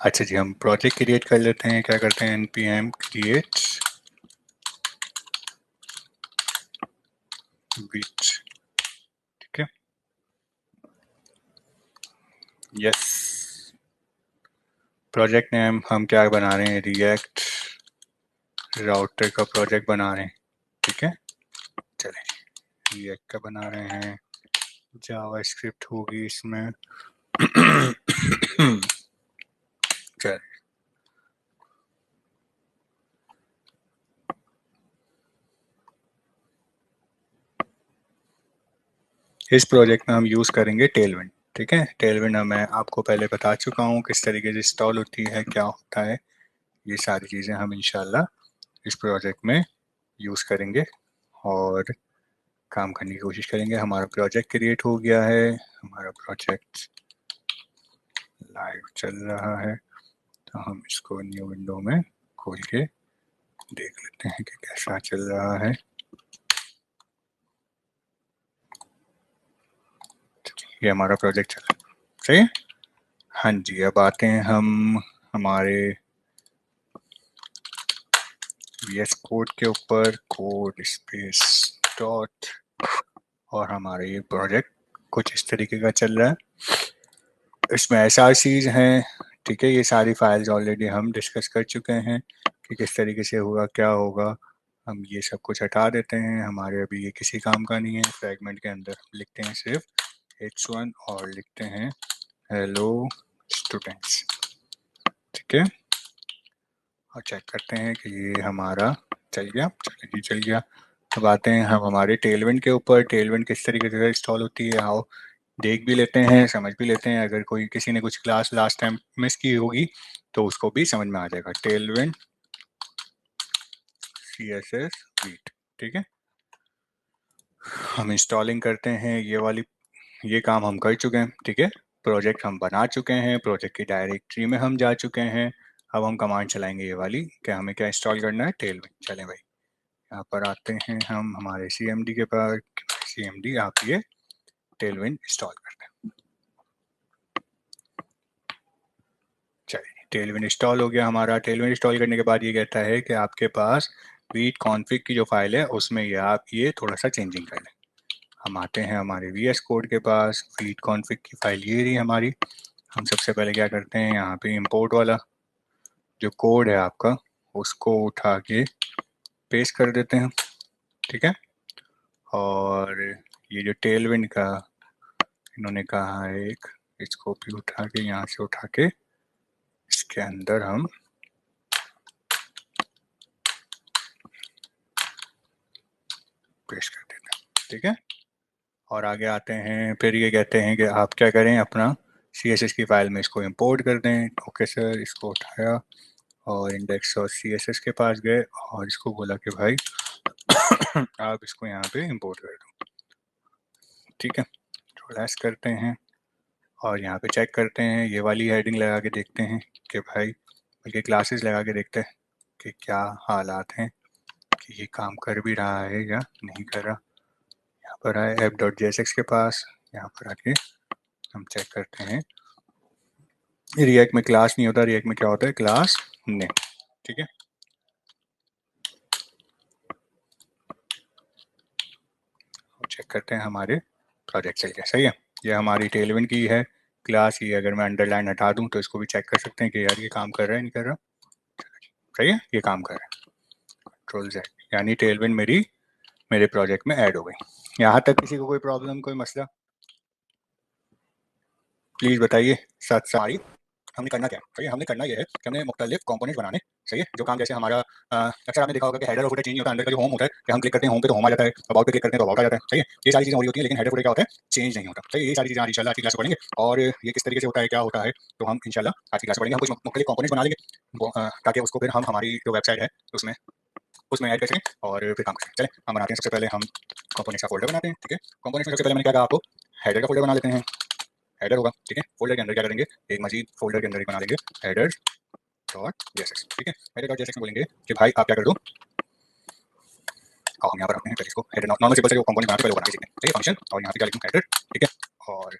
अच्छा जी, हम project create कर लेते हैं। क्या करते हैं, npm create with, ठीक है, यस। प्रोजेक्ट नेम हम क्या बना रहे हैं, रिएक्ट राउटर का प्रोजेक्ट बना रहे हैं, ठीक है। चलें, रिएक्ट का बना रहे हैं, जावा स्क्रिप्ट होगी इसमें। चल, इस प्रोजेक्ट में हम यूज़ करेंगे टेलविंड, ठीक है। टेलविंड मैं आपको पहले बता चुका हूँ किस तरीके से इंस्टॉल होती है, क्या होता है। ये सारी चीज़ें हम इंशाल्लाह इस प्रोजेक्ट में यूज़ करेंगे और काम करने की कोशिश करेंगे। हमारा प्रोजेक्ट क्रिएट हो गया है, हमारा प्रोजेक्ट लाइव चल रहा है, तो हम इसको न्यू विंडो में खोल के देख लेते हैं कि कैसा चल रहा है। ये हमारा प्रोजेक्ट चल रहा है, सही है। हाँ जी, अब आते हैं हम हमारे VS कोड के ऊपर, कोड स्पेस डॉट, और हमारा ये प्रोजेक्ट कुछ इस तरीके का चल रहा है। इसमें SRCs हैं, ठीक है। ये सारी फाइल्स ऑलरेडी हम डिस्कस कर चुके हैं कि किस तरीके से होगा, क्या होगा। हम ये सब कुछ हटा देते हैं, हमारे अभी ये किसी काम का नहीं है। फ्रैगमेंट के अंदर हम लिखते हैं सिर्फ H1 और लिखते हैं हेलो स्टूडेंट्स, ठीक है। और चेक करते हैं कि ये हमारा चल गया। चलिए जी, चल गया। अब आते हैं हम हमारे टेलविंड के ऊपर। टेलविंड किस तरीके से इंस्टॉल होती है, आओ देख भी लेते हैं, समझ भी लेते हैं। अगर कोई किसी ने कुछ क्लास लास्ट टाइम मिस की होगी तो उसको भी समझ में आ जाएगा। टेलविंड CSS वीट, ठीक है। हम इंस्टॉलिंग करते हैं, ये काम हम कर चुके हैं, ठीक है। प्रोजेक्ट हम बना चुके हैं, प्रोजेक्ट की डायरेक्टरी में हम जा चुके हैं। अब हम कमांड चलाएंगे ये वाली कि हमें क्या इंस्टॉल करना है, टेलविंड। चलें भाई, यहाँ पर आते हैं हम हमारे CMD के पास। CMD आप ये टेलविंड इंस्टॉल करते हैं। चलिए, टेलविंड इंस्टॉल हो गया हमारा। टेलविंड इंस्टॉल करने के बाद ये कहता है कि आपके पास वीट कॉन्फ़िग की जो फाइल है उसमें ये आप ये थोड़ा सा चेंजिंग कर लें। हम आते हैं हमारे VS कोड के पास। वीट कॉन्फ़िग की फाइल ये रही हमारी। हम सबसे पहले क्या करते हैं, यहाँ पे इंपोर्ट वाला जो कोड है आपका उसको उठा के पेस्ट कर देते हैं, ठीक है। और ये जो टेलविंड का इन्होंने कहा है एक, इसको भी उठा के यहाँ से उठा के इसके अंदर हम पेस्ट कर देते हैं, ठीक है। और आगे आते हैं, फिर ये कहते हैं कि आप क्या करें, अपना CSS की फाइल में इसको इंपोर्ट कर दें। ओके सर, इसको उठाया और इंडेक्स और CSS के पास गए और इसको बोला कि भाई आप इसको यहाँ पे इंपोर्ट कर दो, ठीक है। रिलैक्स करते हैं और यहाँ पे चेक करते हैं, ये वाली हेडिंग लगा के देखते हैं कि भाई, बल्कि क्लासेस लगा के देखते हैं कि क्या हालात हैं, कि ये काम कर भी रहा है या नहीं कर रहा। यहाँ पर आए app.jsx के पास, यहाँ पर आके हम चेक करते हैं। रिएक्ट में क्लास नहीं होता, रिएक्ट में क्या होता है, क्लास नेम, ठीक है। और चेक करते हैं हमारे प्रोजेक्ट चल गया, सही है। ये हमारी टेलविंड की है क्लास। ये अगर मैं अंडरलाइन हटा दूं तो इसको भी चेक कर सकते हैं कि यार ये काम कर रहा है नहीं कर रहा, सही है, ये काम कर रहा है। Ctrl Z, यानी टेलविंड मेरे प्रोजेक्ट में ऐड हो गई। यहाँ तक किसी को कोई प्रॉब्लम, कोई मसला, प्लीज बताइए। साथ साथ हमने करना क्या है, सही है। हमने करना ये है कि हमने मुख्तलिफ कंपोनेंट्स बनाने, सही है। जो काम जैसे हमारा अक्सर आपने देखा होगा कि हेडर और फुटर चेंज नहीं होता। अंदर का जो होम होता है कि हम क्लिक करते हैं होम पे तो होम आ जाता है, अबाउट पे क्लिक करते हैं तो अबाउट आ जाता है, सही है। ये सारी चीजें हो रही होती है, लेकिन हेडर फुटर क्या होता है, चेंज नहीं होता, सही है। ये सारी चीजें आज इंशाल्लाह आज की क्लास में पढ़ेंगे और ये किस तरीके से होता है, क्या होता है, तो हम इंशाल्लाह आज की क्लास में पढ़ेंगे। हम कुछ मुख्तलिफ कंपोनेंट्स बना लेंगे ताकि उसको फिर हम हमारी जो वेबसाइट है उसमें उसमें ऐड कर सकें और फिर काम करें। चलें, हम बनाते हैं सबसे पहले हम कंपोनेंट्स का फोल्डर बनाते हैं, ठीक है। कंपोनेंट्स में सबसे पहले मैंने क्या कहा आपको, हेडर का फोल्डर बना लेते हैं। हेडर होगा, ठीक है। फोल्डर के अंदर क्या करेंगे, एक मजीद फोल्डर के अंदर एक बना लेंगे हेडर डॉट जेएसएक्स, ठीक है। हेडर डॉट जेएसएक्स में बोलेंगे कि भाई आप क्या कर दो, और हम यहाँ पर रखते हैं पहले इसको हेडर नॉर्मल सिंपल से जो कंपोनेंट बनाते हैं पहले वो बनाना सीखते हैं, ठीक है। फंक्शन और यहाँ पे क्या लिखूँ, हेडर, ठीक है। और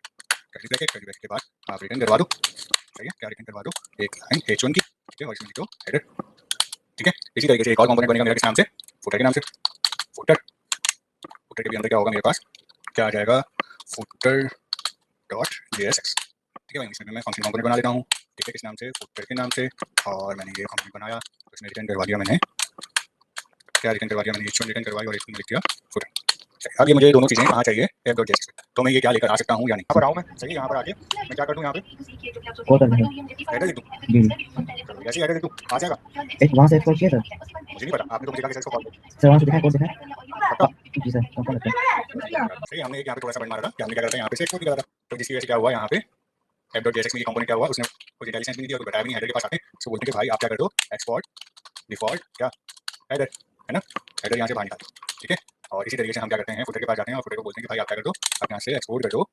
कर्ली ब्रैकेट के बाद आप रिटर्न करवा दो, सही है, क्या रिटर्न करवा दो, एक लाइन H1 की, ठीक है, और इसमें लिखो हेडर, ठीक है। इसी तरीके से एक और कंपोनेंट बनेगा मेरा किस नाम से, फुटर के नाम से, फुटर के भी अंदर क्या होगा मेरे पास, क्या आ जाएगा, फुटर डॉट JSX, ठीक है भाई। इसमें मैं फंक्शन कंपोनेंट बना देता हूँ, ठीक है, किस नाम से, फुटर के नाम से, और मैंने ये कंपोनेंट बनाया, उसमें रिटर्न करवा दिया मैंने, क्या रिटर्न करवा दिया मैंने, H1 रिटर्न करवाई और इसमें लिख दिया फुटर। अब ये मुझे दोनों चीजें कहाँ चाहिए, f.js पे, तो मैं ये क्या लेकर आ सकता हूँ या नहीं, यहाँ पर आऊँ मैं, सही है, यहाँ पर आके मैं क्या कर दूँ, यहाँ पे हेडर लिख दूँ, जैसे हेडर लिख दूँ आ जाएगा, वहाँ से एक्सपोर्ट किया सर, मुझे नहीं पता, आपने तो मुझे कहा कि सर इसको कॉल करो, सर वहाँ से दिखाया, कोड दिखाया, पक्का, जी सर, कंफर्म लगता है। सही है। हमने यहाँ पे थोड़ा सा बन मारा था कि हमने क्या करते हैं, यहाँ पे से एक्सपोर्ट किया था, तो जिसकी वजह से क्या हुआ, यहाँ पे f.js में ये कंपोनेंट क्या हुआ, उसने कुछ इंटेलिजेंस भी नहीं दिया, कुछ बताया भी नहीं, हेडर के पास आते उसको बोलते हैं कि भाई आप क्या कर दो, एक्सपोर्ट डिफॉल्ट क्या हेडर, है ना, हेडर यहाँ से बाहर निकाल दो, ठीक है। और इसी तरीके से हम क्या करते हैं, फुटर के पास जाते हैं और फुटर को बोलते हैं कि भाई आप क्या कर दो, आप यहाँ से एक्सपोर्ट कर दो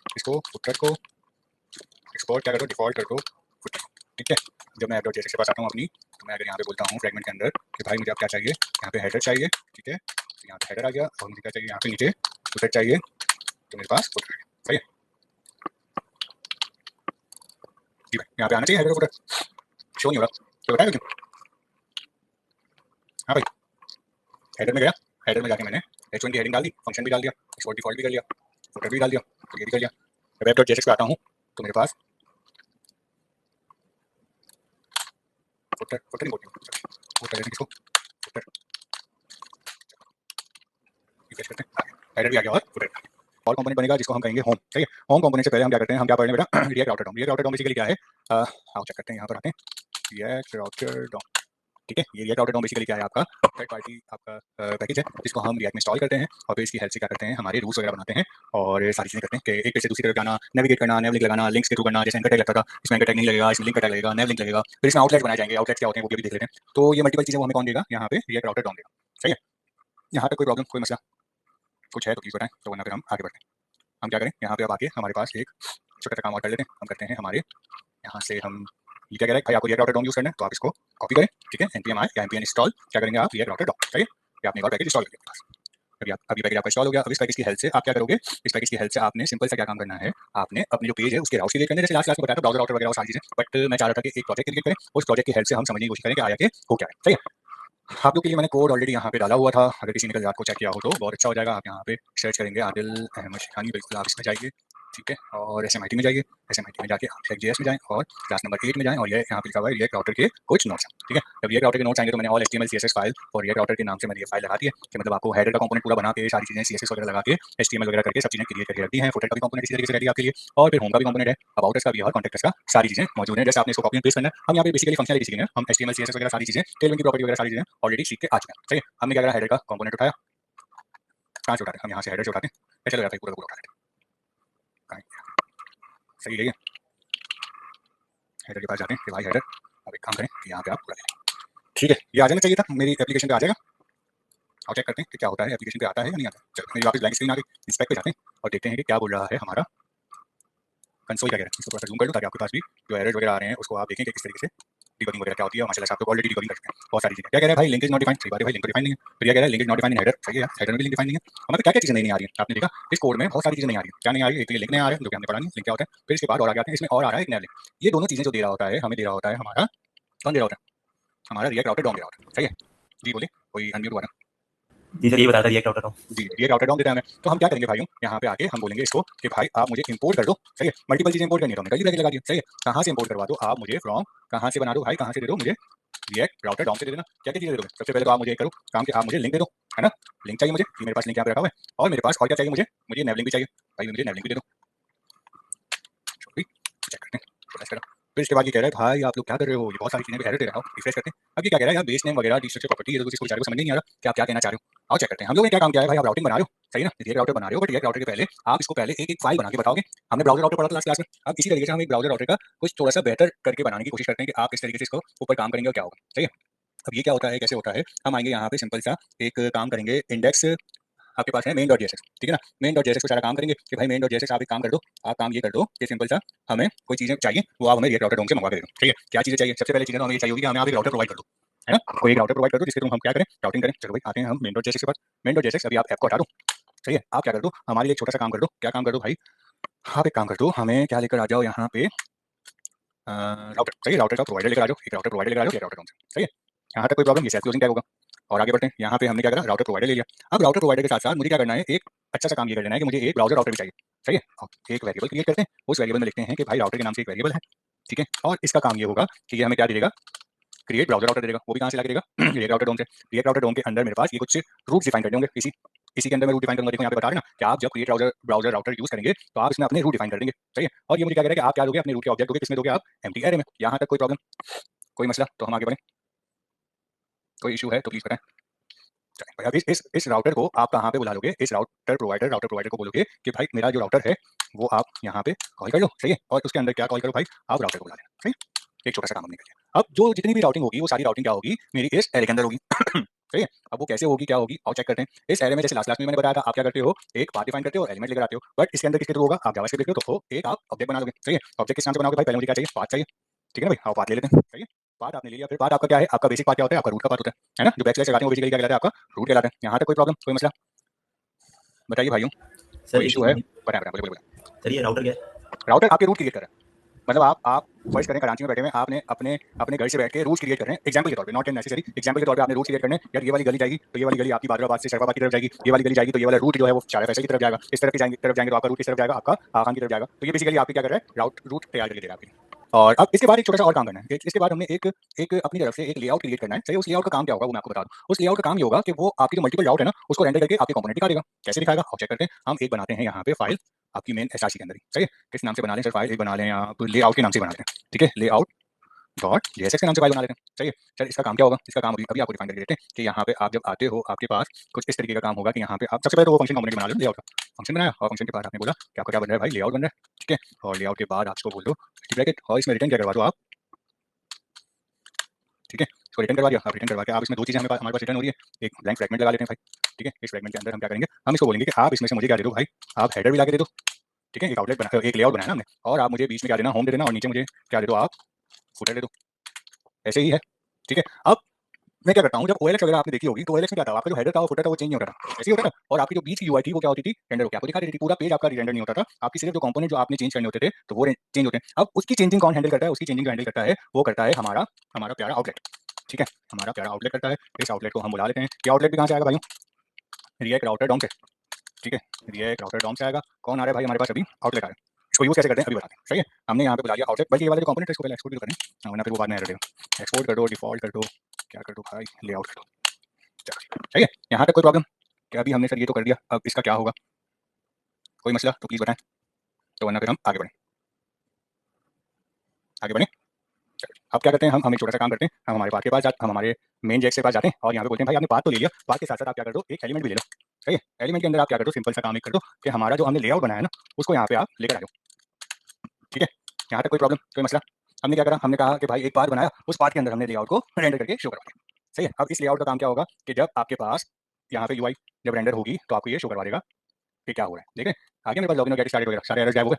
इसको, फुटर को एक्सपोर्ट क्या कर दो, डिफॉल्ट कर दो फुटर को, ठीक है। जब मैं f.js के पास आता हूँ अपनी, तो मैं अगर यहाँ पे बोलता हूँ फ्रेगमेंट के अंदर कि भाई मुझे आप क्या चाहिए, यहाँ पे हेडर चाहिए, ठीक है, तो यहाँ पे हेडर आ गया, और मुझे क्या चाहिए, यहाँ पे नीचे फुटर चाहिए, तो मेरे पास फुटर है, सही है जी भाई। यहाँ पे आना चाहिए हेडर फुटर, शो नहीं हो रहा, तो बताएगा क्यों, हाँ भाई, हेडर में गया, हेडर में जाके मैंने H1 की हेडिंग डाल दी, फंक्शन भी डाल दिया, एक्सपोर्ट डिफॉल्ट भी कर लिया, फुटर भी डाल दिया, तो ये भी कर लिया। जब f.js पे आता हूँ तो मेरे पास फुटर नहीं बोलती, वो कर देते हैं किसको, फुटर, रिफ्रेश करते हैं, हेडर भी आ गया और फुटर भी आ गया। और कंपोनेंट बनेगा जिसको हम कहेंगे होम, सही है। होम कंपोनेंट से पहले हम क्या करते हैं, हम क्या पढ़ रहे हैं बेटा, React Router DOM. React Router DOM basically क्या है, आओ चेक करते हैं, यहाँ पर आते हैं, रिएक्ट राउटर डॉम, ठीक है। ये रिएक्ट राउटर डॉम बेसिकली क्या है, आपका थर्ड पार्टी आपका पैकेज है, जिसको हम रिएक्ट में इंस्टॉल करते हैं, और फिर इसकी हेल्प से क्या करते हैं, हमारे रूल्स वगैरह बनाते हैं और ये सारी चीजें करते हैं कि एक पेज से दूसरी तरफ जाना, नेविगेट करना, नेव लिंक लगाना, लिंक्स के थ्रू करना, जैसे एंकर टैग लगता था, इसमें एंकर टैग नहीं लगेगा, इसमें लिंक का टैग लगेगा, नेव लिंक लगेगा, फिर इसमें आउटलेट्स बनाए जाएंगे, आउटलेट्स क्या होते हैं वो भी देख लेते हैं। तो ये मल्टीपल चीजें वो हमें कौन देगा, यहाँ पे रिएक्ट राउटर डॉम देगा, सही है। यहाँ पे कोई प्रॉब्लम, कोई मसला कुछ है तो प्लीज बताएं, तो वरना फिर हम आगे बढ़ते हैं। हम क्या करें, यहाँ पे अब आके हमारे पास एक छोटा सा काम और कर लेते हैं, हम करते हैं हमारे यहाँ से हम, ये क्या कह रहा है भाई, आपको रिएक्ट राउटर डॉम यूज करना है तो आप इसको कॉपी करें, ठीक है, npm या npm इंस्टॉल, क्या करेंगे आप, रिएक्ट राउटर डॉम, सही है, ये आपने एक और पैकेज इंस्टॉल कर दिया, अभी पैकेज आपका इंस्टॉल हो गया। अब इस पैकेज की हेल्प से आप क्या करोगे, इस पैकेज की हेल्प से आपने सिंपल सा क्या काम करना है, आपने अपने जो पेज है उसके राउट्स क्रिएट करने, जैसे लास्ट क्लास में बताया था ब्राउजर राउटर वगैरह और सारी चीजें, बट मैं चाह रहा था कि एक प्रोजेक्ट क्रिएट करें, उस प्रोजेक्ट की हेल्प से हम समझने की कोशिश करें कि आया के हो क्या है, सही है। आप लोग के लिए मैंने कोड ऑलरेडी यहाँ पे डाला हुआ था, अगर किसी ने कल रात को चेक किया हो तो बहुत अच्छा हो जाएगा। आप यहाँ पे सर्च करेंगे आदिल अहमद शिखानी, बिल्कुल आप इसमें जाइए, ठीक है, और SMIT में जाइए, SMIT में जाके आप React.js में जाएं और क्लास नंबर 8 में जाएं, और ये यहाँ पे लिखा हुआ है रिएक्ट राउटर के कुछ नोट्स, ठीक है। जब रिएक्ट राउटर के नोट्स आएंगे तो मैंने ऑल HTML CSS फाइल और रिएक्ट राउटर के नाम से मैंने ये फाइल लगा दी है कि मतलब आपको हेडर का कंपोनेंट पूरा बना के सारी चीजें CSS वगैरह लगा के HTML वगैरह करके सब चीजें क्रिएट करके रख दी हैं। फुटर का भी कंपोनेंट इसी तरीके से रेडी आपके लिए, और फिर होम का भी कंपोनेंट है, अबाउट अस का भी है, और कॉन्टैक्ट का, सारी चीजें मौजूद हैं। जैसे आपने इसको कॉपी एंड पेस्ट करना है, हम यहाँ पे बेसिकली फंक्शनलिटी सीखेंगे, हम HTML CSS वगैरह सारी चीजें, टेलविंग की प्रॉपर्टी वगैरह सारी चीजें ऑलरेडी सीख के आ चुके हैं, सही है। हमने क्या करा, हेडर का कंपोनेंट उठाया, कहाँ से उठाते हैं हम, यहाँ से हेडर से उठाते हैं, ऐसे लग जाता है पूरा पूरा उठा लेते हैं, सही है। हेडर के पास जाते हैं कि भाई हेडर, अब एक काम करें कि यहाँ पे आप पूरा ले लें, ठीक है, ये आ जाना चाहिए था मेरी एप्लीकेशन पे, आ जाएगा। और चेक करते हैं कि क्या होता है, एप्लीकेशन पे आता है या नहीं आता। चलो मेरी वापस ब्लैंक स्क्रीन आ गई, इंस्पेक्ट पे जाते हैं और देखते हैं कि क्या बोल रहा है हमारा कंसोल, क्या कह रहा है। इसको थोड़ा सा जूम कर लो ताकि आपके पास भी जो एरर्स वगैरह आ रहे हैं उसको आप देखें कि किस तरीके से डिबगिंग वगैरह क्या होती है, और माशाल्लाह से आप तो ऑलरेडी डिबगिंग कर चुके हैं बहुत सारी चीजें। क्या कह रहा है भाई, लिंक इज नॉट डिफाइंड, सही बात है भाई, लिंक डिफाइंड नहीं है। फिर क्या कह रहा है, link is not defined in header, सही है, हेडर में भी लिंक डिफाइंड नहीं है। हमें क्या क्या चीजें नहीं आ रही है, आपने देखा इस कोड में बहुत सारी चीजें नहीं आ रही है, क्या नहीं आ रही है, एक तो ये लिंक नहीं आ रहा है जो कि हमने पढ़ा नहीं, लिंक क्या होता है। फिर इसके बाद और आगे आते हैं, इसमें और आ रहा है एक नया लिंक, ये दोनों चीजें जो दे रहा होता है हमें, दे रहा होता है हमारा, कौन दे रहा होता है, हमारा रिएक्ट राउटर डॉम दे रहा होता है, सही है जी, बोले कोई अनम्यूट हुआ ना जी सर, ये बताया था रिएक्ट राउटर डॉम, जी, रिएक्ट राउटर डॉम देता है हमें। तो हम क्या करेंगे भाइयों, यहाँ पे आके हम बोलेंगे इसको कि भाई आप मुझे इंपोर्ट कर दो, सही है, मल्टीपल चीजें इंपोर्ट करनी है तो हमने कई ब्रैकेट लगा दिया, सही है। कहाँ से इंपोर्ट करवा दो आप मुझे, फ्रॉम, कहाँ से बना दो भाई, कहाँ से दे दो मुझे, रिएक्ट राउटर डॉम से दे देना। क्या क्या चीजें दे दोगे, सबसे पहले तो आप मुझे करो काम कि आप मुझे लिंक दे दो, है ना, लिंक चाहिए मुझे, ये मेरे पास लिंक यहाँ पे रखा हुआ है, और मेरे पास और क्या चाहिए मुझे, मुझे नेव लिंक भी चाहिए भाई, मुझे नेव लिंक भी दे दो, चेक करते हैं। फिर इसके बाद ये कह रहा है भाई आप लोग क्या कर रहे हो, ये बहुत सारी चीजें एरर दे रहा हूँ, रिफ्रेश करते हैं। अब ये क्या कह रहा है यार, बेस नेम वगैरह डिस्ट्रक्चर प्रॉपर्टी, ये तो किसी को बेचारे को समझ नहीं आ रहा कि आप क्या कहना चाह रहे हो। आओ चेक करते हैं, हम लोगों ने क्या काम किया है भाई, आप राउटिंग बना रहे हो, सही ना, रिएक्ट राउटर बना रहे हो, बट रिएक्ट राउटर के पहले आप इसको पहले एक एक फाइल बना के बताओगे। हमने ब्राउजर राउटर पढ़ा था लास्ट क्लास में, अब इसी तरीके से हम एक ब्राउजर राउटर का कुछ थोड़ा सा बेहतर करके बनाने की कोशिश करते हैं कि आप किस तरीके से इसको ऊपर काम करेंगे और क्या होगा, सही है। अब ये क्या होता है, कैसे होता है, हम आएंगे यहाँ पे सिंपल सा एक काम करेंगे, इंडेक्स आपके पास है मेन डॉट जेएसएक्स, ठीक है ना, मेन डॉट जेएसएक्स को सारा काम करेंगे कि भाई मेन डॉट जेएसएक्स आप एक काम कर दो, आप काम ये कर दो कि सिंपल सा हमें कोई चीजें चाहिए वो आप हमें रिएक्ट राउटर डोम से मंगवा के दे दो, ठीक है। क्या चीजें चाहिए, सबसे पहले चीजें तो हमें ये चाहिए होगी कि हमें आप एक राउटर प्रोवाइड कर दो, है ना, कोई एक राउटर प्रोवाइड कर दो जिसके थ्रू हम क्या करें, राउटिंग करें। चलो भाई आते हैं हम मेन डॉट जेएसएक्स के पास, मेन डॉट जेएसएक्स अभी आप ऐप को हटा दो, सही है, आप क्या कर दो, हमारे लिए एक छोटा सा काम कर दो, क्या काम कर दो भाई, आप एक काम कर दो, हमें क्या लेकर आ जाओ यहाँ पे, राउटर। सही है, राउटर का प्रोवाइडर लेकर आ जाओ, एक राउटर प्रोवाइडर लेकर आ जाओ, एक राउटर डोम से। सही है, यहाँ तक कोई प्रॉब्लम, ये सेल्फ क्लोजिंग टैग होगा। और आगे बढ़ते हैं, यहाँ पे हमने क्या करा, राउटर प्रोवाइडर ले लिया। अब राउटर प्रोवाइडर के साथ साथ मुझे क्या करना है, एक अच्छा सा काम ये कर लेना है कि मुझे एक ब्राउजर राउटर भी चाहिए। सही है, और एक वेरिएबल क्रिएट करते हैं, उस वेरिएबल में लिखते हैं कि भाई राउटर के नाम से एक वेरिएबल है। ठीक है, और इसका काम ये होगा कि ये हमें क्या दे देगा, क्रिएट ब्राउजर राउटर देगा। वो भी कहाँ से ला के देगा, रिएक्ट राउटर डोम से। रिएक्ट राउटर डोम के अंदर मेरे पास ये कुछ रूट डिफाइन करने होंगे, इसी इसी के अंदर मैं रूट डिफाइन करूंगा। देखो यहाँ पे बता रहे हैं ना कि आप जब क्रिएट ब्राउजर राउटर यूज करेंगे तो आप इसमें अपने रूट डिफाइन कर देंगे। सही है, और ये मुझे क्या कह रहा है कि आप क्या दोगे, अपने रूट के ऑब्जेक्ट दोगे, किसमें दोगे आप, एम्प्टी एरे में। यहाँ तक कोई प्रॉब्लम, कोई मसला, तो हम आगे बढ़े, कोई इशू है तो प्लीज बताएं। चलें, अब इस राउटर को आप कहाँ पे बुला लोगे, इस राउटर प्रोवाइडर को बोलोगे कि भाई मेरा जो राउटर है वो आप यहाँ पे कॉल कर लो। सही है, और उसके अंदर क्या कॉल करो भाई, आप राउटर को बुला लेना। सही, एक छोटा सा काम हमने कर लिया। अब जो जितनी भी राउटिंग होगी वो सारी राउटिंग क्या होगी, मेरी इस एरे के अंदर होगी। सही है, अब वो कैसे होगी, क्या होगी, और चेक करते हैं। इस एरे में जैसे लास्ट क्लास में मैंने बताया था, आप क्या करते हो, एक पाथ डिफाइन करते हो और एलिमेंट लेकर आते हो। बट इसके अंदर किसके थ्रू होगा, आप जावास्क्रिप्ट लिखते हो तो एक आप ऑब्जेक्ट बना लोगे। सही है, ऑब्जेक्ट किस नाम से बनाओगे भाई, पहले मुझे क्या चाहिए, पाथ चाहिए। ठीक है ना भाई, हाँ पाथ ले लेते हैं। सही है, पाथ आपने ले लिया, फिर पाथ आपका क्या है, आपका बेसिक पाथ क्या होता है, आपका रूट का पाथ होता है ना, जो बैक स्लैश लगाते हैं वो बेसिकली क्या कहलाता है, आपका रूट कहलाता है। यहाँ तक कोई प्रॉब्लम, कोई मसला बताइए भाइयों, सर कोई एक इशू चीज है, नहीं, बताएं बताएं, बोले बोले। सर ये राउटर क्या है? राउटर आपके रूट क्रिएट कर रहा है, मतलब आप फर्स्ट करें कराची में बैठे हुए, आपने अपने अपने घर से बैठ के रूट्स क्रिएट कर रहे हैं, एग्जांपल के तौर पे, नॉट नेसेसरी, एग्जांपल के तौर पे आपने रूट्स क्रिएट करने हैं। यार ये वाली गली जाएगी तो ये वाली गली आपकी बादराबाद से शरफाबाद की तरफ जाएगी, ये वाली गली जाएगी तो ये वाला रूट जो है वो शारा फैसल की तरफ जाएगा, इस तरफ जाएंगे तो आपका रूट किस तरफ जाएगा, आपका आखान की तरफ जाएगा। तो ये बेसिकली आपकी क्या कर रहा है, रूट तैयार करके दे रहा है आपके लिए। और अब इसके बाद एक छोटा सा और काम करना है, इसके बाद हमने एक एक अपनी तरफ से एक लेआउट क्रिएट करना है। सही, उस लेआउट का काम क्या होगा वो मैं आपको बता दूं। उस लेआउट का काम ये होगा कि वो आपकी जो मल्टीपल राउट है ना उसको रेंडर करके आपके कंपोनेंट दिखा देगा। कैसे दिखाएगा, और चेक करते हैं। हम एक बनाते हैं यहाँ पे फाइल आपकी मेन एसआरसी के अंदर ही। सही है, किस नाम से बना लें सर फाइल, एक बना लें आप लेआउट के नाम से बना लें। ठीक है, लेआउट डॉट जेएसएक्स के नाम से फाइल बना लेते हैं। सही है, सर इसका काम क्या होगा, इसका काम अभी अभी आपको डिफाइन करके देते हैं कि यहाँ पे आप जब आते हो आपके पास कुछ इस तरीके का काम होगा कि यहाँ पे आप सबसे पहले तो वो फंक्शन कंपोनेंट बना लो, लेआउट का फंक्शन बनाया, और फंक्शन के बाद आपने बोला कि आपका क्या बन रहा है भाई, लेआउट बन रहा है। ठीक है, और लेआउट के बाद आप इसको बोल दो ब्रैकेट, और इसमें रिटर्न क्या करवा दो आप। ठीक है, इसको रिटर्न करवा दिया, आप रिटर्न करवा के आप इसमें दो चीजें हमारे पास रिटर्न हो रही है, एक ब्लैंक फ्रैगमेंट लगा लेते हैं भाई। ठीक है, इस फ्रैगमेंट के अंदर हम क्या करेंगे, हम इसको बोलेंगे कि आप इसमें से मुझे क्या दे दो भाई, आप हेडर भी ला के दे दो। ठीक है, एक आउटलेट बना, एक लेआउट बनाया ना हमने, और आप मुझे बीच में क्या देना, होम दे देना, और नीचे मुझे क्या दे दो आप, फुटर दे दो। ऐसे ही है। ठीक है, अब मैं क्या करता हूँ, जब ओएलएक्स वगैरह आपने देखी होगी तो ओएलएक्स में क्या था, आपका जो हेडर था वो फुटर था वो चेंज नहीं होता था, ऐसे ही होता था। और आपकी जो बीच की यूआई थी वो क्या होती थी, रेंडर होकर आपको दिखा देती थी, पूरा पेज आपका रेंडर नहीं होता था, आपकी सिर्फ जो कंपोनेंट जो आपने चेंज करने होते थे तो वो चेंज होते हैं। अब उसकी चेंजिंग कौन हैंडल करता है, उसकी चेंजिंग हैंडल करता है, वो करता है हमारा हमारा प्यारा आउटलेट। ठीक है, हमारा प्यारा आउटलेट करता है। इस आउटलेट को हम बुला लेते हैं, ये आउटलेट भी कहाँ से आएगा भाई, रिएक्ट राउटर डॉम से। ठीक है, रिएक्ट राउटर डॉम से आएगा। कौन आ रहा है भाई हमारे पास, अभी आउटलेट आ रहा है। इसको यूज कैसे करते हैं अभी बताते हैं। सही है, हमने यहाँ पे बुला लिया आउटलेट, बल्कि ये वाले जो कंपोनेंट है इसको पहले एक्सपोर्ट भी करें, वरना फिर वो बाद में एरर देगा। एक्सपोर्ट कर दो, डिफॉल्ट कर दो, क्या कर दो भाई, लेआउट कर दो। चलो सही है, यहाँ तक कोई प्रॉब्लम, क्या अभी हमने सर ये तो कर दिया, अब इसका क्या होगा, कोई मसला तो प्लीज बताएं, तो वरना फिर हम आगे बढ़ें, आगे बढ़ें। अब क्या करते हैं, हम एक छोटा सा काम करते हैं, हम हमारे पाथ के पास हम हमारे मेन जैक के पास जाते हैं और यहाँ पे बोलते हैं भाई आपने पाथ तो ले लिया, पाथ के साथ साथ आप क्या कर दो, एक एलिमेंट भी ले लो। सही है, एलिमेंट के अंदर आप क्या कर दो, सिंपल सा काम एक कर दो कि हमारा जो हमने लेआउट बनाया ना उसको यहाँ पे आप लेकर आ जाओ। ठीक है, यहाँ तक कोई प्रॉब्लम, कोई मसला। हमने क्या करा, हमने कहा कि भाई एक पाथ बनाया, उस पाथ के अंदर हमने लेआउट को रेंडर करके शो करवा दिया। सही है, अब इस लेआउट का काम क्या होगा कि जब आपके पास यहाँ पे यूआई जब रेंडर होगी तो आपको ये शो करवा देगा कि क्या हो रहा है। ठीक है, आगे मेरे पास लॉगिन वगैरह वगैरह सारे एरर्स गायब हो गए,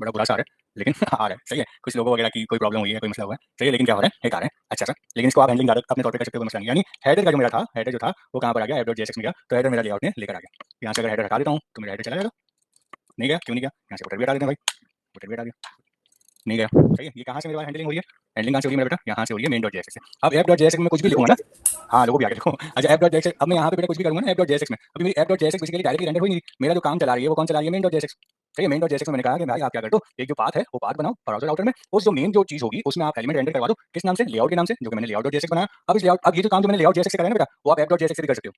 बड़ा बुरा सा आ रहा है लेकिन आ रहा है। सही है, कुछ लोगों वगैरह की कोई प्रॉब्लम हुई है, कोई मसला हुआ है। सही है, लेकिन क्या हो रहा है, एक आ रहा है अच्छा सा, लेकिन इसको आप हैंडलिंग अपने तौर पे कर सकते हो, कोई मसला नहीं। यानी हेडर का जो मेरा था, हेडर जो था वो कहाँ पर आ गया, एप.जेएसएक्स में गया, तो हेडर मेरा लेआउट ने लेकर आ गया। यहाँ से अगर हेडर हटा देता हूँ तो मेरा हेडर चला जाएगा, नहीं गया, क्यों नहीं गया, यहाँ से फुटर भी हटा देते हैं भाई, फुटर भी हटा दिया, नहीं गया। सही है, ये कहाँ से मेरे पास हैंडलिंग हो रही है, हैंडलिंग कहाँ से हो रही है मेरा बेटा, यहाँ से हो रही है मेन डॉट जेएसएक्स से। अब एप डॉट जेएसएक्स में कुछ भी लिखूंगा ना, हाँ लोगों भी आगे देखो, अच्छा एप डॉट जेएसएक्स, अब मैं यहाँ पे बेटा कुछ भी करूंगा ना एप डॉट जेएसएक्स में, अभी मेरी app dot JSX basically directly render हुई नहीं, मेरा जो काम चला रही है वो कौन चला रही है, मेन डॉट जेएसएक्स। ठीक है, मेन डॉट जेएसएक्स में मैंने कहा कि भाई आप क्या कर दो, एक जो पाथ है वो पाथ बनाओ ब्राउज़र राउटर में, उस जो मेन जो चीज होगी उसमें आप एलिमेंट रेंडर करवा दो, किस नाम से, लेआउट के नाम से, जो कि मैंने लेआउट डॉट जेएसएक्स बनाया। अब इस लेआउट, अब ये जो काम जो मैंने लेआउट जेएसएक्स से कराया ना बेटा, वो आप एप डॉट जेएसएक्स से भी कर सकते हो,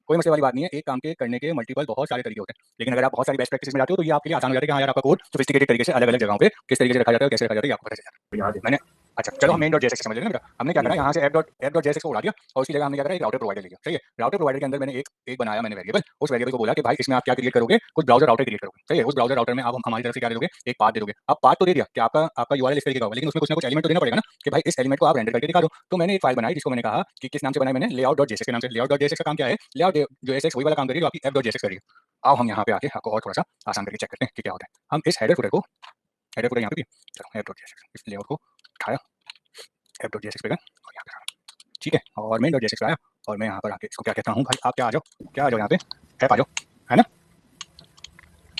कोई मसले वाली बात नहीं है। एक काम के करने के मल्टीपल बहुत सारे तरीके होते हैं, लेकिन अगर आप बहुत सारी बेस्ट प्रैक्टिस में जाते हो तो ये आपके लिए आसान हो जाता है कि हाँ यार आपका कोड सोफिस्टिकेटेड तरीके से अलग अलग जगहों पे किस तरीके से रखा जाता है, कैसे रखा जाता है, आपको पता चल जाता है। मैंने अच्छा चलो हम मेन डॉट जेएसएक्स समझ लेते हैं ना बेटा, हमने क्या करा यहाँ से एप डॉट जेएसएक्स को उड़ा दिया और उसकी जगह हमने क्या करा, एक राउटर प्रोवाइडर ले लिया। सही है, राउटर प्रोवाइडर के अंदर मैंने एक बनाया मैंने वेरिएबल, उस वेरिएबल को बोला कि भाई इसमें आप क्या क्रिएट करोगे, कुछ ब्राउजर राउटर क्रिएट करोगे। सही है, उस ब्राउजर राउटर में आप हमारी तरफ से क्या दे दोगे, एक पाथ दे दोगे। अब पाथ तो दे दिया कि आपका आपका यूआरएल इस तरीके का होगा, लेकिन उसमें कुछ ना कुछ एलिमेंट तो देना पड़ेगा ना कि भाई इस एलिमेंट को आप रेंडर करके दिखा दो। तो मैंने एक फाइल बनाई जिसको मैंने कहा कि किस नाम से बनाई, मैंने लेआउट डॉट जेएसएक्स के नाम से। लेआउट डॉट जेएसएक्स का काम क्या है, लेआउट जो जेएसएक्स वही वाला काम करिए जो आपकी एप डॉट जेएसएक्स कर रही है। आओ हम यहाँ पे आके आपको और थोड़ा सा आसान करके चेक करते हैं कि क्या होता है। हम इस हेडर फुटर को, हेडर फुटर यहाँ पे भी, चलो एप डॉट जेएसएक्स, इस लेआउट को उठाया, एप डॉट जेएसएक्स पे गए और यहाँ पे रखा। ठीक है, और मेन डॉट जेएसएक्स पे आया और मैं यहाँ पर आके इसको क्या कहता हूँ भाई, आप क्या आ जाओ, क्या आ जाओ यहाँ पे, ऐप आ जाओ, है ना।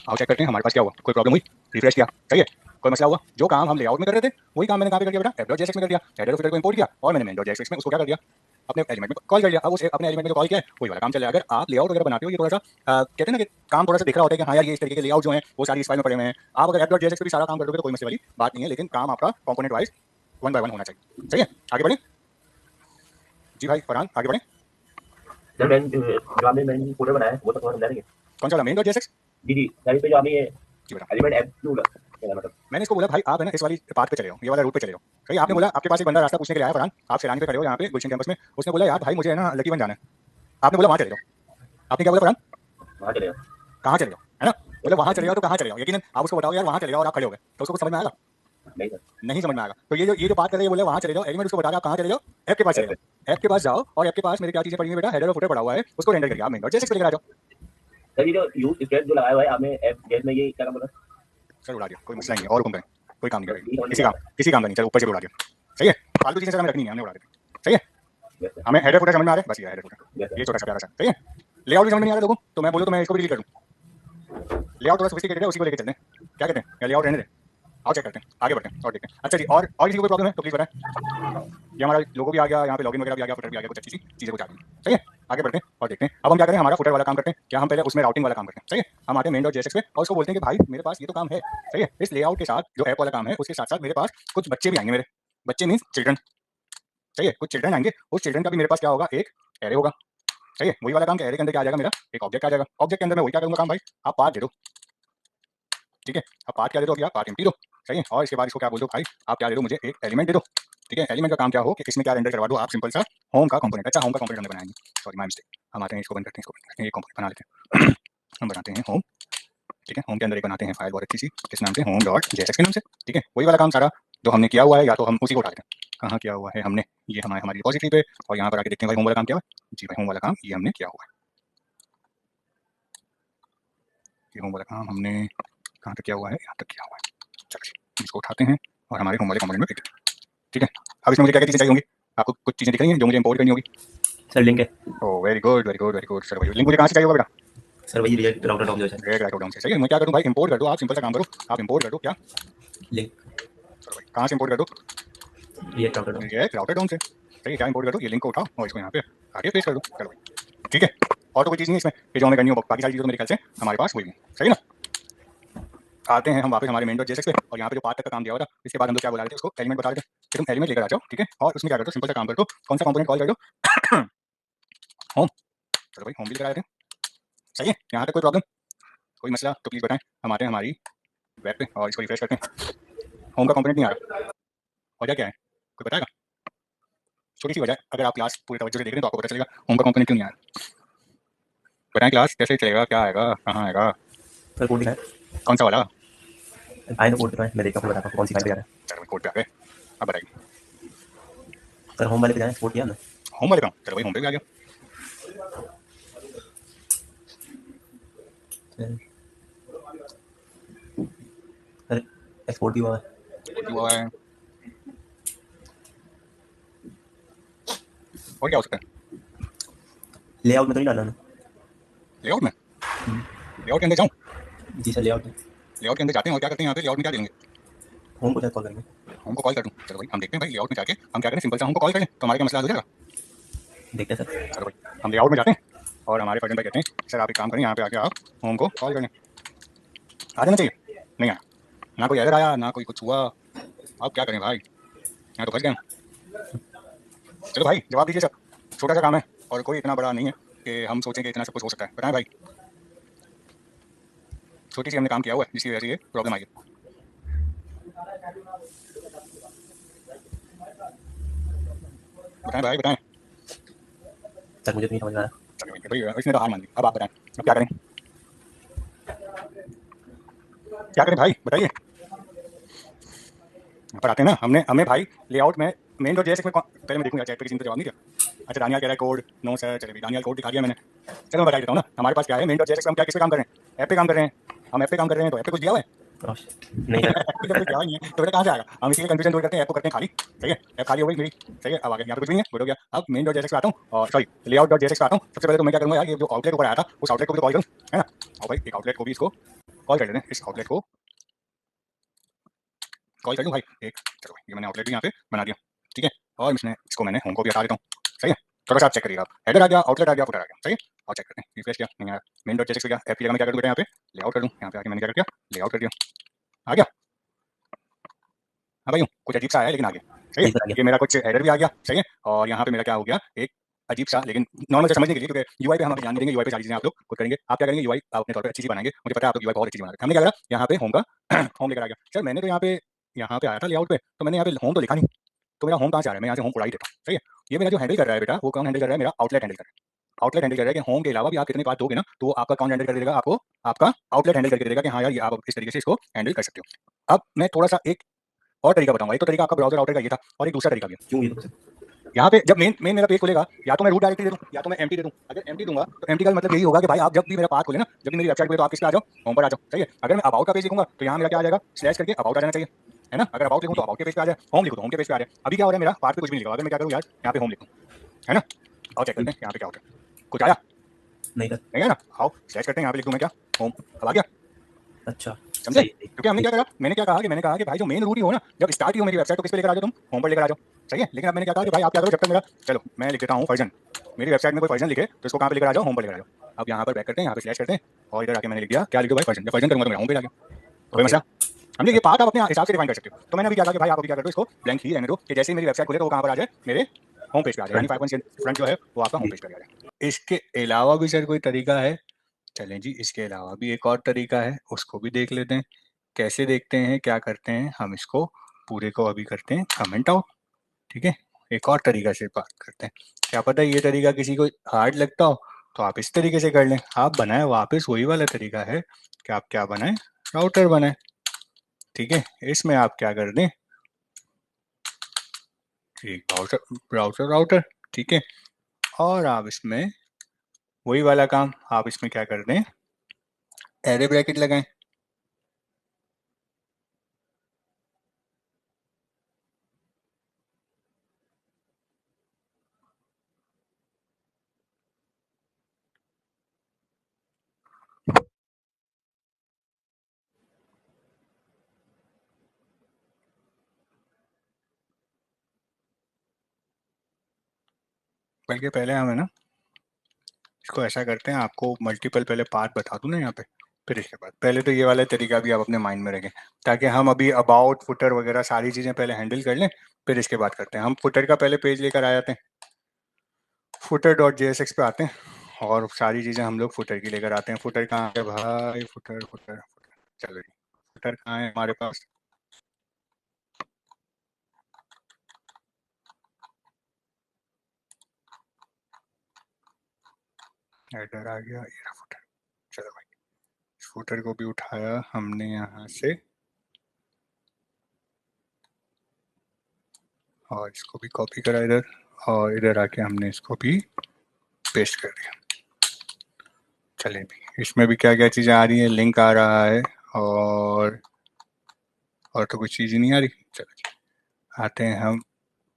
आओ चेक करते हैं हमारे पास क्या हुआ, कोई प्रॉब्लम हुई, रिफ्रेश किया, सही है, कोई मसला हुआ, जो काम हम लेआउट में कर रहे थे वही काम मैंने कहाँ पे कर दिया बेटा, एफ.जेएसएक्स में कर दिया, हेडर और फुटर को इंपोर्ट किया और मैंने main.jsx में उसको क्या कर दिया, अपने एलिमेंट में कॉल कर दिया। अब उस अपने एलिमेंट में जो कॉल किया है वही वाला काम चल रहा है। अगर आप लेआउट वगैरह बनाते हो, ये थोड़ा सा कहते हैं ना कि काम थोड़ा सा दिख रहा होता है कि हाँ यार ये इस तरीके के लेआउट जो हैं वो सारी इस फाइल में पड़े हुए हैं। आप अगर एफ.जेएसएक्स पे भी सारा काम कर दोगे तो कोई मसले वाली बात नहीं है, लेकिन काम आपका कंपोनेंट वाइज 1 बाय 1 होना चाहिए, सही है। आगे बढ़े जी भाई फरहान, आगे बढ़े। सर जो आपने मैंने फोल्डर बनाया है वो तो थोड़ा समझा देंगे। कौन सा वाला, main.jsx? जी सर, इस पे जो आपने ये जी बेटा, एलिमेंट ऐप क्यों लगा मतलब मैंने इसको बोला भाई आप है ना इस वाली पाथ पे चले हो, ये वाला रूट पे चले हो, सही। आपने बोला आपके पास एक बंदा रास्ता पूछने के लिए आया फरहान, आप सैलानी पे खड़े हो यहाँ पे गुलशन कैंपस में, उसने बोला यार भाई मुझे है ना लकी वन जाना है, आपने बोला वहाँ चले जाओ। आपने क्या बोला फरहान, वहाँ चले जाओ। कहाँ चले जाओ, है ना, मतलब वहाँ चले जाओ तो कहाँ चले जाओ, यकीनन आप उसको बताओ यार वहाँ चले जाओ और आप खड़े हो गए तो उसको कुछ समझ में आएगा, नहीं सर, नहीं समझ में आएगा। तो ये जो बात कर रहे हैं बोले वहाँ चले जाओ, एलिमेंट उसको बता रहे आप कहाँ चले जाओ, ऐप के पास चले जाओ, ऐप के पास जाओ और ऐप के पास मेरी क्या चीजें पड़ी हुई बेटा, हेडर और फुटर पड़ा हुआ है, उसको रेंडर करके आप main.jsx पे लेकर आ जाओ। सर ये जो यूज स्टेट जो लगाया हुआ है आपने ऐप जेल में, ये क्या काम बोला सर उड़ा दिया, कोई मसला नहीं है, और हुक्म करें, कोई काम नहीं सर? करेगा, किसी काम का नहीं, चलो ऊपर से उड़ा दिया, सही है। फालतू चीजें सर हमें रखनी है, हमने उड़ा दिया, सही है। यस सर, हमें हेडर फुटर समझ में आ रहा है, बस ये हेडर फुटर, यस ये सर, छोटा सा प्यारा सा, सही है। लेआउट भी समझ में नहीं आ रहा लोगों तो मैं बोलूँ तो मैं इसको भी डिलीट कर दूँ, लेआउट थोड़ा सोफिस्टिकेटेड है, उसी को लेकर चलते हैं, क्या कहते हैं, या लेआउट रहने दें, आओ चेक करते हैं, आगे बढ़ते हैं और देखते हैं। अच्छा जी, और किसी को कोई प्रॉब्लम है तो प्लीज बताएं। ये हमारा लोगो भी आ गया, यहाँ पे लॉगिन वगैरह भी आ गया, फुटर भी आ गया, कुछ अच्छी सी चीजें कुछ आ गई, सही है। आगे बढ़ते हैं और देखते हैं अब हम क्या करें, हमारा फुटर वाला काम करते हैं क्या, हम पहले उसमें राउटिंग वाला काम करते हैं, सही है। हम आते हैं main.jsx पे और उसको बोलते हैं कि भाई मेरे पास ये तो काम है, सही है, इस लेआउट के साथ जो ऐप वाला काम है उसके साथ साथ मेरे पास कुछ बच्चे भी आएंगे, मेरे बच्चे मीन्स चिल्ड्रन, सही है, कुछ चिल्ड्रन आएंगे, उस चिल्ड्रन का भी मेरे पास क्या होगा, एक एरे होगा, सही है। वही वाला काम, एरे के अंदर क्या आ जाएगा, मेरा एक ऑब्जेक्ट आ जाएगा, ऑब्जेक्ट के अंदर मैं वही क्या करूंगा काम भाई, आप पाथ दे दो, ठीक है, आप पाथ क्या दे दो, अभी आप पाथ एम्प्टी दो, सही है, और इसके बाद इसको क्या बोल दो भाई, आप क्या दे दो मुझे एक एलिमेंट दे दो, ठीक है। एलिमेंट का काम क्या हो कि इसमें क्या रेंडर करवा दो आप, सिंपल सा होम का कंपोनेंट, अच्छा होम का कंपोनेंट हमने बनाएंगे, सॉरी माय मिस्टेक, हम आते हैं इसको बंद करते हैं, इसको बंद करते हैं, ये कंपोनेंट बना लेते हैं हम बनाते हैं होम, ठीक है। होम के अंदर एक बनाते हैं फाइल बहुत अच्छी सी, किस नाम से, होम डॉट जेएसएक्स के नाम से, ठीक है। वही वाला काम सारा जो हमने किया हुआ है, या तो हम उसी को उठा लेते हैं, कहाँ किया हुआ है हमने, ये हमारी रिपोजिटरी पे, और यहाँ पर आके देखते हैं भाई होम वाला काम क्या हुआ है, जी भाई होम वाला काम ये हमने किया हुआ है, ये होम वाला काम हमने कहाँ तक किया हुआ है, यहाँ तक किया हुआ है। चलिए इसको उठाते हैं और हमारे होम वाले कंपोनेंट में देते हैं, ठीक है। अब इसमें मुझे क्या क्या चीज़ें चाहिए होंगी, आपको कुछ चीज़ें दिख रही हैं जो मुझे इंपोर्ट करनी होगी। सर लिंक है oh very good very good very good sir, भाई लिंक मुझे कहाँ से चाहिए होगा बेटा, सर, वही रिएक्ट राउटर डॉम जो है रेड राइट डाउन से, सही है। मैं क्या करूँ भाई, इंपोर्ट कर दो, आप सिंपल सा काम करो, आप इंपोर्ट कर दो क्या, लिंक चलो भाई कहाँ से इंपोर्ट कर दो, रिएक्ट राउटर डॉम। ये राउटर डाउन से, सही है। क्या इंपोर्ट कर दो, ये लिंक को उठाओ और इसको यहाँ पे आगे पेस्ट कर दो, चलो भाई ठीक है। और तो कोई चीज़ नहीं इसमें कि जो हमें करनी हो, बाकी सारी चीज़ें तो मेरे ख्याल से हमारे पास हुई, सही है ना। आते हैं हम वापस हमारे main.jsx पे और यहाँ पे जो पाथ तक का काम दिया हुआ था, इसके बाद हम लोग क्या बुला रहे थे उसको, एलिमेंट बता रहे थे कि तुम एलिमेंट लेकर आ जाओ, ठीक है। और उसमें क्या कर दो, सिंपल सा काम कर दो, कौन सा कंपोनेंट कॉल कर दो होम, चलो भाई होम भी लेकर आए थे, सही है। यहाँ पे कोई प्रॉब्लम, कोई मसला तो प्लीज़ बताएं। हम आते हैं हमारी वेब पे और इसको रिफ्रेश करते हैं, होम का कंपोनेंट नहीं आ रहा, वजह क्या है, कोई बताएगा। छोटी सी वजह, अगर आप क्लास पूरे तवज्जो से देख रहे हैं तो आपको पता चलेगा होम का कंपोनेंट क्यों नहीं आ रहा। बताएं क्लास कैसे चलेगा, क्या आएगा, कहाँ आएगा, सर कोड दिखाएं, कौन सा वाला, आए तो कोड दिखाएं, मैं देखता हूँ, बताता हूँ कौन सी फाइल पे जा रहा है। चलो भाई कोड पे आ गए, अब बताइए। सर होम वाले पे जाएं, एक्सपोर्ट किया हमने। होम वाले काम, चलो भाई होम पे भी आ गया, सर एक्सपोर्ट भी हुआ है। हुआ है, और क्या हो सकता है, लेआउट में तो नहीं डालना ना। लेआउट में, लेआउट के अंदर जाऊँ, जी सर, लेआउट में लेआउट के अंदर जाते हैं और क्या करते हैं, यहाँ पे लेआउट में क्या देंगे, होम को कॉल करेंगे, होम को कॉल कर दूँ, चलो भाई हम देखते हैं भाई लेआउट में जाके हम क्या करें, सिंपल सा होम को कॉल करें तो हमारे क्या मसला हल हो जाएगा। देखते हैं सर। चलो भाई हम लेआउट में जाते हैं और हमारे फर्जन भाई कहते हैं सर आप एक काम करें, यहाँ पे आके आप होम को कॉल करें, आ जाना चाहिए, नहीं आया, ना कोई एरर आया ना कोई कुछ हुआ, आप क्या करें भाई, यहाँ तो फंस गए हम। चलो भाई जवाब दीजिए सर, छोटा सा काम है और कोई इतना बड़ा नहीं है कि हम सोचें कि इतना सब कुछ हो सकता है, बताएं भाई, छोटी सी हमने काम किया हुआ है जिसकी वजह से ये प्रॉब्लम आई है, बताएं भाई बताएं। सर मुझे तो नहीं समझ में आ रहा। चलो भाई इसने तो हार मान ली, अब आप बताएं अब क्या करें, क्या करें भाई बताइए। यहाँ पर आते हैं ना, हमने हमें भाई लेआउट में main.jsx में पहले मैं देखूंगा चैट पे किसी ने तो जवाब नहीं दिया। अच्छा दानियाल कह रहा है कोड, नो सर, चलिए भाई दानियाल कोड दिखा दिया मैंने, चलो मैं बता देता हूँ ना, हमारे पास क्या है main.jsx पे हम क्या किस पे काम कर रहे हैं, ऐप पे काम कर रहे हैं, हम ऐप पे काम कर रहे हैं तो ऐप पे कुछ दिया हुआ है नहीं सर, जब कुछ दिया ही नहीं है तो बेटा कहाँ से आएगा, हम इसी कंफ्यूजन दूर करते हैं, ऐप को करते हैं खाली, सही है, ऐप खाली हो गई मेरी, सही है। अब आगे यहाँ पे कुछ नहीं है, गुड हो गया। अब main.jsx पे आता हूँ और सॉरी layout.jsx पे आता हूँ। सबसे पहले तो मैं क्या करूँगा यार, ये जो आउटलेट ऊपर आया था उस आउटलेट को भी कॉल करूँ, है ना, और भाई एक आउटलेट को भी इसको कॉल कर लेते हैं इस आउटलेट को, कॉल कर लूँ भाई एक, चलो ये मैंने आउटलेट भी यहाँ पे बना दिया, ठीक है। और इसको मैंने होम को भी हटा देता हूँ, सही है। थोड़ा सा आप चेक करिएगा, हेडर आ गया, आउटलेट आ गया, फुटर आ गया, सही है। और चेक करते हैं, रिफ्रेश किया, नहीं आया, मेन डॉट जेएसएक्स गया, एफ की जगह मैं क्या कर दूँ बेटा, यहाँ पे लेआउट कर दूँ, यहाँ पे आके मैंने क्या कर दिया, लेआउट कर दिया, आ गया। हाँ भाई कुछ अजीब सा आया लेकिन आ गया, सही है। ये मेरा कुछ हेडर भी आ गया, सही है। और यहाँ पे मेरा क्या हो गया, एक अजीब सा, लेकिन नॉर्मल से समझने के लिए, क्योंकि यूआई पे हम अभी ध्यान नहीं देंगे, यूआई पे सारी चीजें आप लोग खुद करेंगे। आप क्या करेंगे, यूआई आप अपने तौर पे अच्छी सी बनाएंगे, मुझे पता है आप लोग यूआई बहुत अच्छी बना रहे हैं। हमने क्या करा, यहाँ पे होम का होम लेकर आ गया। सर मैंने तो यहाँ पे आया था लेआउट पे, तो मैंने यहाँ पे होम तो लिखा नहीं, तो मेरा होम कहाँ से आ रहा है, मैं यहाँ से होम उड़ा ही देता हूँ, सही है। ये मेरा जो हैंडल कर रहा है बेटा, वो कौन हैंडल कर रहा है, मेरा आउटलेट हैंडल कर रहा है। आउटलेट हैंडल कर रहा है कि होम के अलावा भी आप कितने पार्ट दोगे ना, तो वो आपका कौन हैंडल कर देगा, आपको आपका आउटलेट हैंडल करके देगा कि हाँ यार ये आप इस तरीके से इसको हैंडल कर सकते हो। अब मैं थोड़ा सा एक और तरीका बताऊंगा। एक तो तरीका आपका ब्राउजर राउटर का ये था, और एक दूसरा तरीका भी है। क्यों ये तो यहाँ पे जब मेन मेरा पेज खुलेगा, या तो मैं रूट डायरेक्टरी दे दूँ या तो मैं एमटी दे दूँ। अगर एमटी दूंगा तो एमटी का मतलब यही होगा कि भाई आप जब भी मेरा पाथ खोले ना, जब भी मेरी वेबसाइट खोले, तो आप किस पे आ जाओ, होम पर आ जाओ, सही है। अगर मैं अबाउट का पेज लिखूंगा तो यहाँ मेरा क्या आ जाएगा, स्लैश करके अबाउट आ जाना चाहिए, है ना। अगर अबाउट लिखूँ तो अबाउट के पेज पे आ जाए, होम लिखूँ तो होम के पेज पे आ जाए। अभी क्या हो रहा है, मेरा पाथ पे कुछ भी नहीं लिखा। अगर मैं क्या करूँ यार, यहाँ पे होम लिखूँ, है ना, और चेक करते हैं यहाँ पे क्या होता है, कुछ आया नहीं नहीं है ना। आओ स्लैश करते हैं, यहाँ पे लिख दूँ मैं क्या, होम, अब आ गया, अच्छा समझे। क्योंकि हमने क्या करा, मैंने कहा कि भाई जो मेन रूट ही हो ना, जब स्टार्ट ही हो मेरी वेबसाइट, तो किस पे लेकर आ जाओ, तुम होम पर लेकर आ जाओ, सही है। लेकिन अब मैंने क्या कहा कि भाई आप क्या करो, जब तक मेरा, चलो मैं लिख देता हूँ वर्जन, मेरी वेबसाइट में कोई वर्जन लिखे तो इसको कहाँ पे लेकर आ जाओ, होम पर लेकर आ जाओ। अब यहाँ पर बैक करते हैं, यहाँ पे स्लैश करते हैं, और इधर आके मैंने लिख दिया क्या, लिख दो भाई वर्जन। जब वर्जन करूँगा तो मेरा होम पे आ गया, कोई मसला। हमने ये पार्ट आप अपने हिसाब से डिफाइन कर सकते हो। तो मैंने अभी क्या कहा कि भाई आप अभी क्या कर दो, इसको ब्लैंक ही रहने दो, कि जैसे ही मेरी वेबसाइट खुले तो वो कहाँ पर आ जाए, मेरे होम पेज पे आ जाए, यानी 5 फ्रंट जो है वो आपका होम पेज पे आ जाए। इसके अलावा भी सर कोई तरीका है, चलें जी, इसके अलावा भी एक और तरीका है, उसको भी देख लेते हैं। कैसे देखते हैं, क्या करते हैं, हम इसको पूरे को अभी करते हैं कमेंट आउट, ठीक है। एक और तरीका से बात करते हैं, क्या पता ये तरीका किसी को हार्ड लगता हो, तो आप इस तरीके से कर लें। आप बनाए वापस वही वाला तरीका है कि आप क्या बनाएं, राउटर बनाएं, ठीक है। इसमें आप क्या कर दें, एक ब्राउजर ब्राउजर राउटर, ठीक है। और आप इसमें वही वाला काम, आप इसमें क्या कर दें, एरे ब्रैकेट लगाएं। बल्कि पहले हमें ना इसको ऐसा करते हैं, आपको मल्टीपल पहले पार्ट बता दूं ना यहाँ पे, फिर इसके बाद पहले तो ये वाला तरीका भी आप अपने माइंड में रखें, ताकि हम अभी अबाउट फुटर वगैरह सारी चीज़ें पहले हैंडल कर लें, फिर इसके बाद करते हैं। हम फुटर का पहले पेज लेकर आ जाते हैं, फुटर डॉट JSX पे आते हैं, और सारी चीज़ें हम लोग फुटर की लेकर आते हैं। फुटर कहाँ है भाई, फुटर फुटर फुटर, चलो जी, फुटर कहाँ है हमारे पास, हेडर आ गया, ये रहा फुटर। चलो भाई, इस फुटर को भी उठाया हमने यहाँ से, और इसको भी कॉपी करा इधर, और इधर आके हमने इसको भी पेस्ट कर दिया। चले भी, इसमें भी क्या क्या चीज़ें आ रही हैं, लिंक आ रहा है, और तो कुछ चीज़ नहीं आ रही। चलो जी, आते हैं हम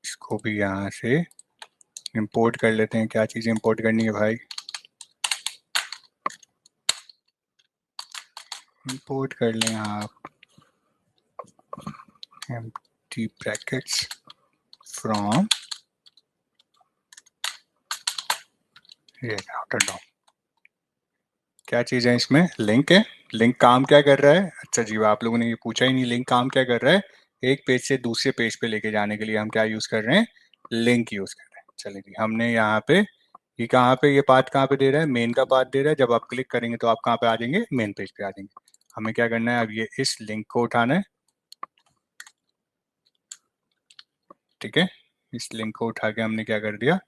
इसको भी यहाँ से इंपोर्ट कर लेते हैं। क्या चीज़ें इंपोर्ट करनी है भाई, इंपोर्ट कर लें आप empty brackets from ये राउटर डॉम। क्या चीज़ है इसमें, लिंक है। लिंक काम क्या कर रहा है, अच्छा जी आप लोगों ने ये पूछा ही नहीं, लिंक काम क्या कर रहा है, एक पेज से दूसरे पेज पे लेके जाने के लिए हम क्या यूज़ कर रहे हैं, लिंक यूज़ कर रहे हैं। चलिए जी, हमने यहाँ पे ये कहाँ पे, ये पाथ कहाँ पे दे रहा है, मेन का पाथ दे रहा है। जब आप क्लिक करेंगे तो आप कहाँ पे आ जाएंगे, मेन पेज पे आ जाएंगे। हमें क्या करना है, अब ये इस लिंक को उठाना है, ठीक है। इस लिंक को उठा के हमने क्या कर दिया,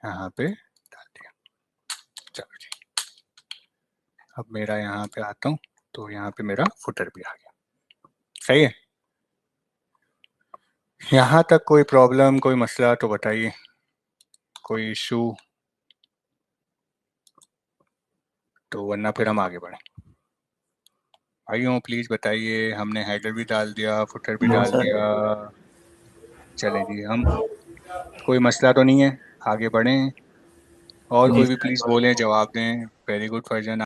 यहाँ पे डाल दिया। चलो जी, अब मेरा यहाँ पे आता हूँ, तो यहाँ पे मेरा फुटर भी आ गया, सही है। यहाँ तक कोई प्रॉब्लम, कोई मसला तो बताइए, कोई इशू, तो वरना फिर हम आगे बढ़ें। भाइयों प्लीज़ बताइए, हमने हेडर भी डाल दिया, फुटर भी डाल दिया, चलें जी, हम कोई मसला तो नहीं है, आगे बढ़ें। और कोई भी प्लीज़ बोलें, जवाब दें। Very good फर्जन।